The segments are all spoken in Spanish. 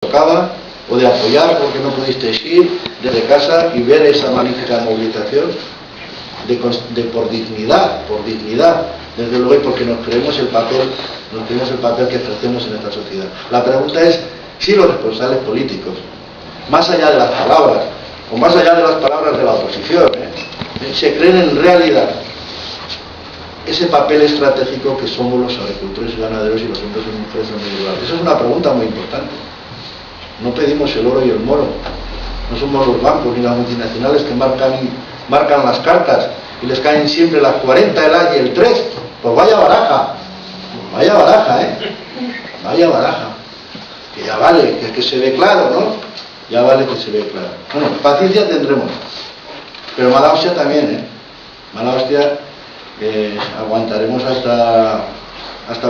tocaba, o de apoyar porque no pudisteis ir desde casa y ver esa magnífica movilización por dignidad, desde luego, y porque nos creemos el papel que ejercemos en esta sociedad. La pregunta es si los responsables políticos, más allá de las palabras, o más allá de las palabras de la oposición, se creen en realidad ese papel estratégico que somos los agricultores y ganaderos y los hombres y mujeres individuales. Esa es una pregunta muy importante. No pedimos el oro y el moro. No somos los bancos ni las multinacionales que marcan las cartas y les caen siempre las 40, el A y el 3. Pues vaya baraja, vaya baraja. Que ya vale, que se ve claro, ¿no? Ya vale que se ve claro. Bueno, paciencia tendremos. Pero mala hostia también, Mala hostia aguantaremos hasta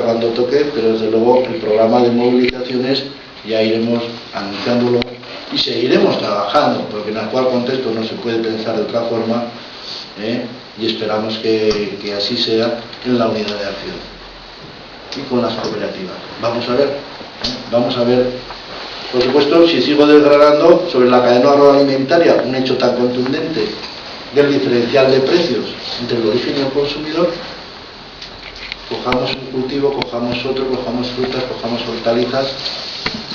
cuando toque, pero desde luego el programa de movilizaciones ya iremos anunciándolo y seguiremos trabajando, porque en el actual contexto no se puede pensar de otra forma, y esperamos que así sea en la unidad de acción y con las cooperativas. Vamos a ver, por supuesto, si sigo desgranando sobre la cadena agroalimentaria, un hecho tan contundente del diferencial de precios entre el origen y el consumidor. Cojamos un cultivo, cojamos otro, cojamos frutas, cojamos hortalizas.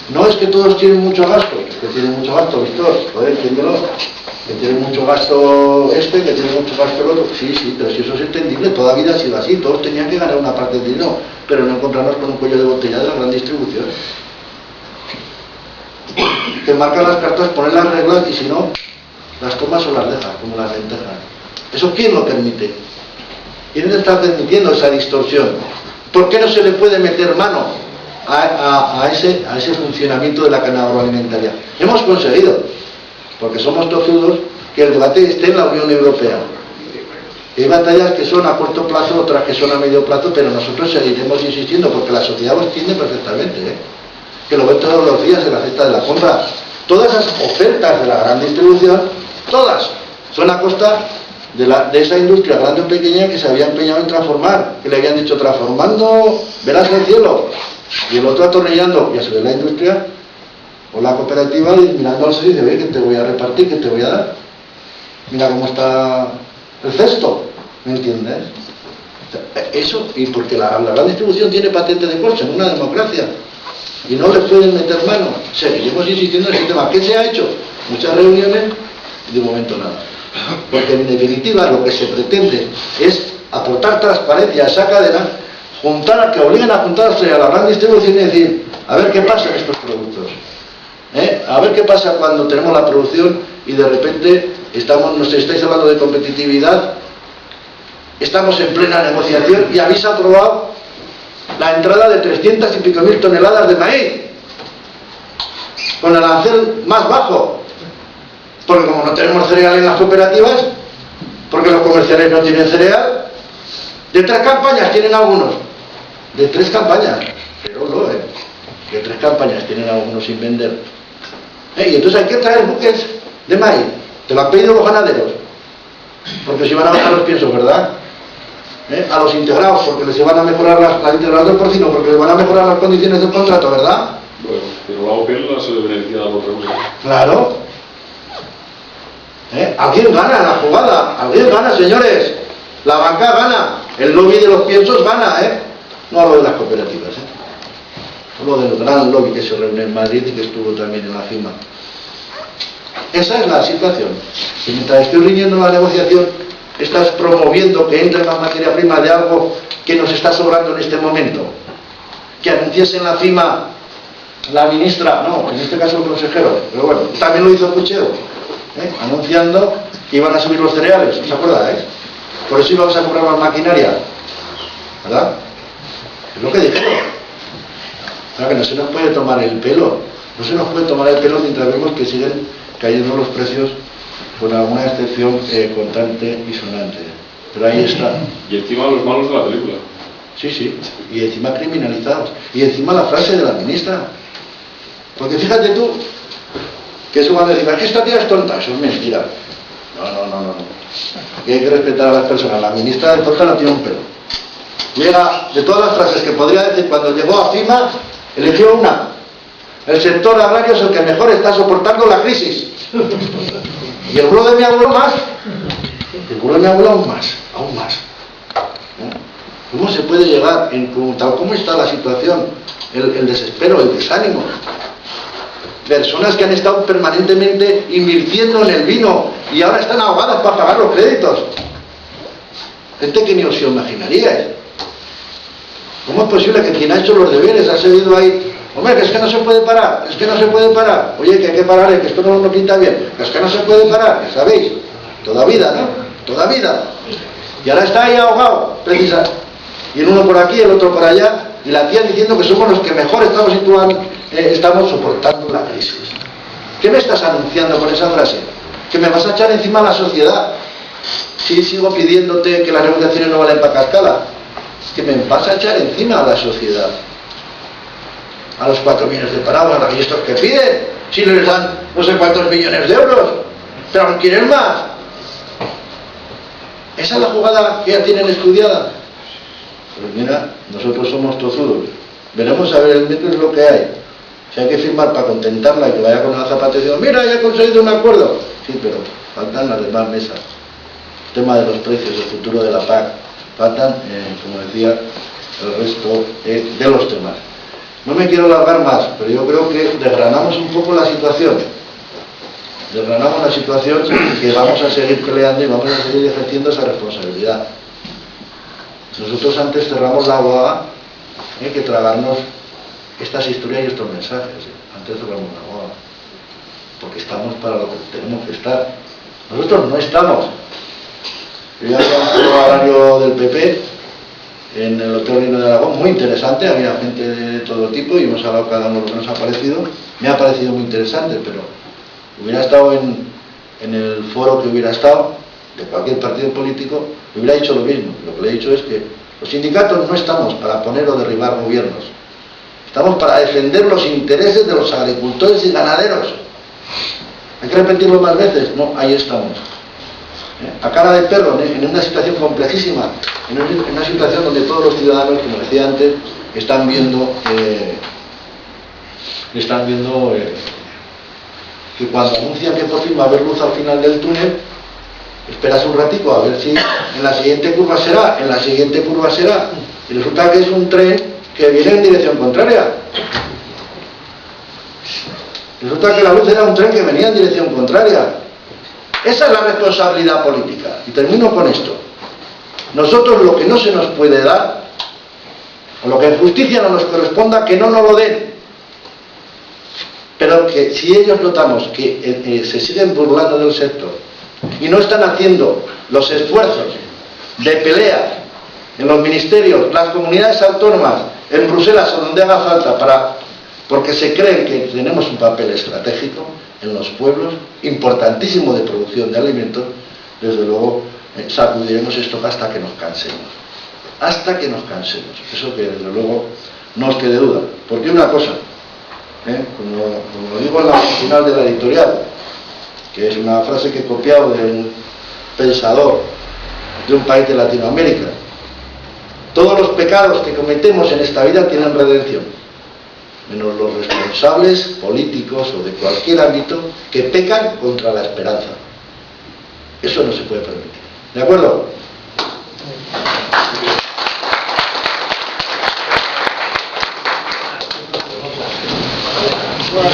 No es que todos tienen mucho gasto, que tienen mucho gasto, Víctor, joder, entiéndelo, que tienen mucho gasto que tiene mucho gasto el otro. Sí, pero si eso es entendible, toda la vida ha sido así, todos tenían que ganar una parte del dinero, pero no encontrarnos con un cuello de botella de la gran distribución. Que marcan las cartas, ponen las reglas y si no, las tomas o las dejas, como las lentejas. ¿Eso quién lo permite? ¿Quién está permitiendo esa distorsión? ¿Por qué no se le puede meter mano a ese funcionamiento de la cadena agroalimentaria? Hemos conseguido, porque somos tozudos, que el debate esté en la Unión Europea. Hay batallas que son a corto plazo, otras que son a medio plazo, pero nosotros seguiremos insistiendo, porque la sociedad lo entiende perfectamente, que lo ven todos los días en la cesta de la compra. Todas esas ofertas de la gran distribución, todas, son a costa de esa industria grande o pequeña que se había empeñado en transformar, que le habían dicho transformando, verás el cielo, y el otro atornillando, y a su vez la industria o la cooperativa mirando al cielo y dice, ve, que te voy a repartir, que te voy a dar, mira cómo está el cesto, ¿me entiendes? Eso, y porque la gran distribución tiene patente de corso en una democracia y no le pueden meter mano. Seguimos insistiendo en ese tema. ¿Qué se ha hecho? Muchas reuniones y de momento nada, porque en definitiva lo que se pretende es aportar transparencia a esa cadena, que obliguen a juntarse a la gran distribución y decir, a ver qué pasa en estos productos, a ver qué pasa cuando tenemos la producción y de repente nos estáis hablando de competitividad, estamos en plena negociación y habéis aprobado la entrada de 300 y pico mil toneladas de maíz con el arancel más bajo, porque como no tenemos cereal en las cooperativas, porque los comerciales no tienen cereal, de 3 campañas tienen algunos, de 3 campañas, pero no, de 3 campañas tienen algunos sin vender, y entonces hay que traer buques de maíz. Te lo han pedido los ganaderos, porque se van a bajar los piensos, ¿verdad? A los integrados, porque les van a mejorar la integración del porcino, porque les van a mejorar las condiciones del contrato, ¿verdad? Bueno, pero la OPEL no se le beneficia a la otra cosa. Claro. Alguien gana en la jugada, alguien gana, señores. La banca gana, el lobby de los piensos gana, no hablo de las cooperativas, hablo del gran lobby que se reúne en Madrid y que estuvo también en la CIMA. Esa es la situación. Y mientras estoy riñendo la negociación, estás promoviendo que entre más materia prima de algo que nos está sobrando en este momento. Que anunciase en la CIMA la ministra, no, en este caso el consejero, pero bueno, también lo hizo Puchero, anunciando que iban a subir los cereales, ¿os acordáis? Por eso íbamos a comprar más maquinaria, ¿verdad? Es lo que dijeron. Claro que no se nos puede tomar el pelo, mientras vemos que siguen cayendo los precios con alguna excepción constante y sonante. Pero ahí está. Y encima los malos de la película. Sí, y encima criminalizados. Y encima la frase de la ministra. Porque fíjate tú, que eso cuando decimos, que esta tía es tonta, eso es mentira. No. Y hay que respetar a las personas. La ministra de tonta no tiene un pelo. Llega, de todas las frases que podría decir, cuando llegó a CIMA, eligió una. El sector agrario es el que mejor está soportando la crisis. Y el bulo de mi abuelo más. El bulo de mi abuelo aún más. ¿Cómo se puede llegar, tal como está la situación, el desespero, el desánimo? Personas que han estado permanentemente invirtiendo en el vino y ahora están ahogadas para pagar los créditos. Gente que ni os imaginaríais. ¿Cómo es posible que quien ha hecho los deberes ha seguido ahí? Hombre, que es que no se puede parar, es que no se puede parar. Oye, que hay que parar, que esto no pinta bien. Que es que no se puede parar, ¿sabéis? Toda vida, ¿no? Toda vida. Y ahora está ahí ahogado, precisamente. Y el uno por aquí, el otro por allá, y la tía diciendo que somos los que mejor estamos soportando la crisis. ¿Qué me estás anunciando con esa frase? ¿Que me vas a echar encima a la sociedad? Si sigo pidiéndote que las negociaciones no valen para cascala. Que me vas a echar encima a la sociedad. A los 4 millones de parados, a los estos que piden, si les dan no sé cuántos millones de euros, pero no quieren más. Esa es la jugada que ya tienen estudiada. Pues mira, nosotros somos tozudos. Veremos a ver el metro es lo que hay. Si hay que firmar para contentarla y que vaya con una zapata diciendo, mira, ya he conseguido un acuerdo. Sí, pero faltan las demás mesas. El tema de los precios, el futuro de la PAC. Faltan, como decía, el resto de los temas. No me quiero alargar más, pero yo creo que desgranamos un poco la situación. Desgranamos la situación que vamos a seguir peleando y vamos a seguir ejerciendo esa responsabilidad. Nosotros antes cerramos la boda, hay que tragarnos estas historias y estos mensajes. Antes cerramos la boda, porque estamos para lo que tenemos que estar. Nosotros no estamos. Yo ya conozco al horario del PP en el Hotel Reino de Aragón, muy interesante, había gente de todo tipo y hemos hablado cada uno de lo que nos ha parecido. Me ha parecido muy interesante, pero hubiera estado en el foro que hubiera estado, de cualquier partido político, hubiera dicho lo mismo. Lo que le he dicho es que los sindicatos no estamos para poner o derribar gobiernos, estamos para defender los intereses de los agricultores y ganaderos. ¿Hay que repetirlo más veces? No, ahí estamos. A cara de perro, en una situación complejísima, en una situación donde todos los ciudadanos, como decía antes, están viendo que cuando anuncian que por fin va a haber luz al final del túnel, esperas un ratico a ver si en la siguiente curva será, y resulta que es un tren que viene en dirección contraria. Resulta que la luz era un tren que venía en dirección contraria. Esa es la responsabilidad política. Y termino con esto. Nosotros lo que no se nos puede dar, o lo que en justicia no nos corresponda, que no nos lo den. Pero que si ellos notamos que se siguen burlando del sector y no están haciendo los esfuerzos de pelea en los ministerios, las comunidades autónomas, en Bruselas o donde haga falta, porque se creen que tenemos un papel estratégico en los pueblos, importantísimo de producción de alimentos, desde luego sacudiremos esto hasta que nos cansemos. Hasta que nos cansemos. Eso que desde luego no os quede duda. Porque una cosa, como digo en la final de la editorial, que es una frase que he copiado de un pensador de un país de Latinoamérica, todos los pecados que cometemos en esta vida tienen redención, menos los responsables políticos o de cualquier ámbito que pecan contra la esperanza. Eso no se puede permitir. ¿De acuerdo? Bueno,